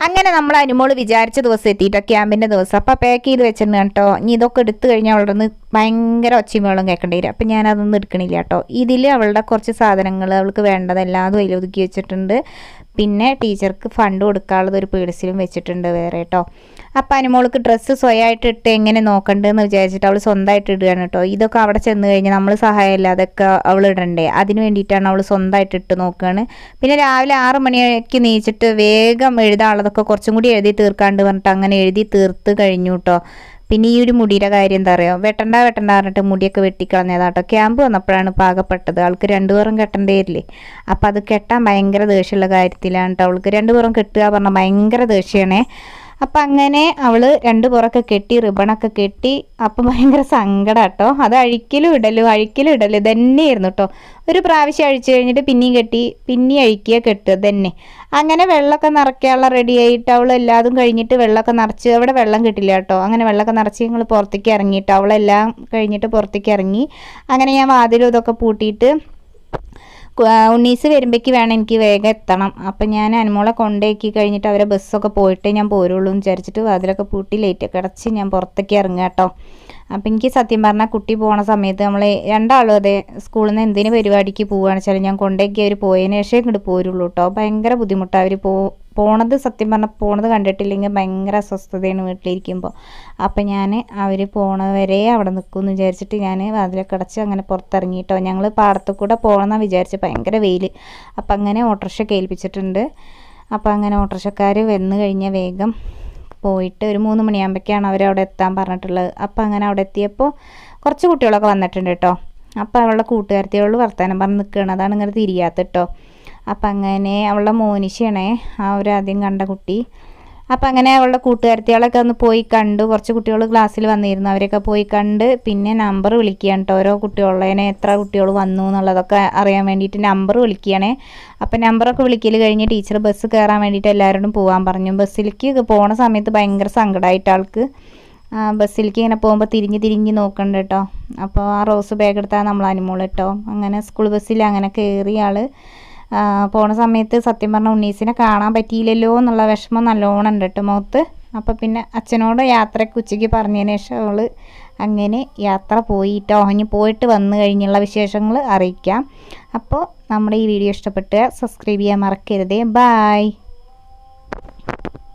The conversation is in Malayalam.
അങ്ങനെ നമ്മൾ അനുമോള് വിചാരിച്ച ദിവസം എത്തിയിട്ടോ, ക്യാമ്പിൻ്റെ ദിവസം. അപ്പോൾ പാക്ക് ചെയ്ത് വെച്ചിട്ടുണ്ട് കേട്ടോ. ഇനി ഇതൊക്കെ എടുത്തു കഴിഞ്ഞാൽ അവളുടെ ഒന്ന് ഭയങ്കര ഒച്ചയും വെള്ളം കേൾക്കേണ്ടി വരും. അപ്പം ഞാനതൊന്നും എടുക്കണില്ല കേട്ടോ. ഇതിൽ അവളുടെ കുറച്ച് സാധനങ്ങൾ അവൾക്ക് വേണ്ടതെല്ലാം അതിൽ ഒതുക്കി വെച്ചിട്ടുണ്ട്. പിന്നെ ടീച്ചർക്ക് ഫണ്ട് കൊടുക്കാനുള്ളത് ഒരു പേഴ്സിലും വെച്ചിട്ടുണ്ട് വേറെ കേട്ടോ. അപ്പം അനുമോൾക്ക് ഡ്രസ്സ് സ്വയമായിട്ട് ഇട്ട് എങ്ങനെ നോക്കണ്ടെന്ന് വിചാരിച്ചിട്ട് അവൾ സ്വന്തമായിട്ട് ഇടുകയാണ് കേട്ടോ. ഇതൊക്കെ അവിടെ ചെന്ന് കഴിഞ്ഞാൽ നമ്മൾ സഹായമില്ലാതൊക്കെ അവൾ ഇടണ്ടേ, അതിന് വേണ്ടിയിട്ടാണ് അവൾ സ്വന്തമായിട്ട് ഇട്ട് നോക്കുകയാണ്. പിന്നെ രാവിലെ 6 മണിക്ക് നീച്ചിട്ട് വേഗം എഴുതാനുള്ളതൊക്കെ കുറച്ചും കൂടി എഴുതി തീർക്കാണ്ട് പറഞ്ഞിട്ട് അങ്ങനെ എഴുതി തീർത്ത് കഴിഞ്ഞു കേട്ടോ. പിന്നെ ഈ ഒരു മുടിയുടെ കാര്യം എന്താ പറയുക, വെട്ടണ്ട പറഞ്ഞിട്ട് മുടിയൊക്കെ വെട്ടിക്കളഞ്ഞതാട്ടോ. ക്യാമ്പ് വന്നപ്പോഴാണ് പാകപ്പെട്ടത്. ആൾക്ക് 2 പുറം കെട്ടേണ്ടിയില്ലേ. അപ്പം അത് കെട്ടാൻ ഭയങ്കര ദേഷ്യമുള്ള കാര്യത്തിലാണ് കേട്ടോ. അവൾക്ക് 2 പുറം കെട്ടുക പറഞ്ഞാൽ ഭയങ്കര ദേഷ്യമാണേ. അപ്പം അങ്ങനെ അവൾ 2 പുറമൊക്കെ കെട്ടി, റിബണൊക്കെ കെട്ടി. അപ്പം ഭയങ്കര സങ്കടം കേട്ടോ. അത് അഴിക്കലും ഇടലും തന്നെയായിരുന്നു കേട്ടോ. ഒരു പ്രാവശ്യം അഴിച്ചു കഴിഞ്ഞിട്ട് പിന്നെയും കെട്ടി, പിന്നെയും അഴിക്കുക, കെട്ടുക തന്നെ. അങ്ങനെ വെള്ളമൊക്കെ നിറയ്ക്കാനുള്ള റെഡി ആയിട്ട് അവൾ എല്ലാതും കഴിഞ്ഞിട്ട് വെള്ളമൊക്കെ നിറച്ച്, അവിടെ വെള്ളം കിട്ടില്ല കേട്ടോ. അങ്ങനെ വെള്ളമൊക്കെ നിറച്ച് ഞങ്ങൾ പുറത്തേക്ക് ഇറങ്ങിയിട്ട് അവളെല്ലാം കഴിഞ്ഞിട്ട് പുറത്തേക്ക് ഇറങ്ങി. അങ്ങനെ ഞാൻ വാതിലും ഇതൊക്കെ പൂട്ടിയിട്ട് ഉണ്ണീസ് വരുമ്പോഴേക്ക് വേണം എനിക്ക് വേഗം എത്തണം. അപ്പം ഞാൻ അനുമോളെ കൊണ്ടേക്കി കഴിഞ്ഞിട്ട് അവരെ ബസ്സൊക്കെ പോയിട്ടേ ഞാൻ പോരുള്ളൂ എന്ന് വിചാരിച്ചിട്ട് വാതിലൊക്കെ പൂട്ടി ലൈറ്റൊക്കെ അടച്ച് ഞാൻ പുറത്തേക്ക് ഇറങ്ങുക കേട്ടോ. അപ്പം എനിക്ക് സത്യം പറഞ്ഞാൽ കുട്ടി പോണ സമയത്ത് നമ്മൾ രണ്ടാളും അതെ സ്കൂളിൽ നിന്ന് എന്തിനു പരിപാടിക്ക് പോവുകയാണെന്ന് വെച്ചാൽ ഞാൻ കൊണ്ടേക്കി അവർ പോയതിന് ശേഷം ഇങ്ങോട്ട് പോരുള്ളൂ കേട്ടോ. ഭയങ്കര ബുദ്ധിമുട്ടാണ് അവർ പോണത്. സത്യം പറഞ്ഞാൽ പോണത് കണ്ടിട്ടില്ലെങ്കിൽ ഭയങ്കര അസ്വസ്ഥതയാണ് വീട്ടിലിരിക്കുമ്പോൾ. അപ്പം ഞാൻ അവർ പോണവരെ അവിടെ നിൽക്കുമെന്ന് വിചാരിച്ചിട്ട് ഞാൻ വാതിലൊക്കെ അടച്ച് അങ്ങനെ പുറത്തിറങ്ങി കേട്ടോ. ഞങ്ങൾ പാടത്ത് കൂടെ പോകണമെന്നാണ് വിചാരിച്ച്, ഭയങ്കര വെയിൽ. അപ്പം അങ്ങനെ ഓട്ടോറിക്ഷ ഏൽപ്പിച്ചിട്ടുണ്ട്. അപ്പം അങ്ങനെ ഓട്ടോറിക്ഷക്കാർ വന്നു കഴിഞ്ഞാൽ വേഗം പോയിട്ട് ഒരു 3 മണിയാകുമ്പോഴേക്കാണ് അവരവിടെ എത്താൻ പറഞ്ഞിട്ടുള്ളത്. അപ്പം അങ്ങനെ അവിടെ എത്തിയപ്പോൾ കുറച്ച് കുട്ടികളൊക്കെ വന്നിട്ടുണ്ട് കേട്ടോ. അപ്പോൾ അവളുടെ കൂട്ടുകാരത്തിയോട് വർത്തമാനം പറഞ്ഞ് നിൽക്കുകയാണ്. അതാണ് ഇങ്ങനെ തിരിയാത്ത കേട്ടോ. അപ്പം അങ്ങനെ അവളുടെ മോനിഷയാണേ ആദ്യം കണ്ട കുട്ടി. അപ്പം അങ്ങനെ അവളുടെ കൂട്ടുകാരത്തികളൊക്കെ ഒന്ന് പോയി കണ്ടു. കുറച്ച് കുട്ടികൾ ക്ലാസ്സിൽ വന്നിരുന്നു, അവരൊക്കെ പോയി കണ്ട്. പിന്നെ നമ്പർ വിളിക്കുകയാണ് കേട്ടോ. ഓരോ കുട്ടികളുടെ എത്ര കുട്ടികൾ വന്നു എന്നുള്ളതൊക്കെ അറിയാൻ വേണ്ടിയിട്ട് നമ്പർ വിളിക്കുകയാണേ. അപ്പം നമ്പറൊക്കെ വിളിക്കൽ കഴിഞ്ഞ് ടീച്ചർ ബസ് കയറാൻ വേണ്ടിയിട്ട് എല്ലാവരോടും പോകാൻ പറഞ്ഞു. ബസ്സിലേക്ക് പോണ സമയത്ത് ഭയങ്കര സങ്കടമായിട്ട് ആൾക്ക്. ബസ്സിലേക്ക് ഇങ്ങനെ പോകുമ്പോൾ തിരിഞ്ഞ് നോക്കണ്ട കേട്ടോ. അപ്പോൾ ആ റോസ് ബാഗ് എടുത്താൽ നമ്മൾ അനുമോൾ കേട്ടോ. അങ്ങനെ സ്കൂൾ ബസ്സിൽ അങ്ങനെ കയറി ആൾ പോണ സമയത്ത് സത്യം പറഞ്ഞാൽ ഉണ്ണീസിനെ കാണാൻ പറ്റിയില്ലല്ലോ എന്നുള്ള വിഷമം നല്ലോണം ഉണ്ട് കേട്ടോ മുഖത്ത്. അപ്പോൾ പിന്നെ അച്ഛനോട് യാത്രയ്ക്ക് ഉച്ചയ്ക്ക് പറഞ്ഞതിന് ശേഷം അവൾ അങ്ങനെ യാത്ര പോയിട്ടോ. ഇനി പോയിട്ട് വന്നു കഴിഞ്ഞുള്ള വിശേഷങ്ങൾ അറിയിക്കാം. അപ്പോൾ നമ്മുടെ ഈ വീഡിയോ ഇഷ്ടപ്പെട്ട് സബ്സ്ക്രൈബ് ചെയ്യാൻ മറക്കരുതേ. ബായ്.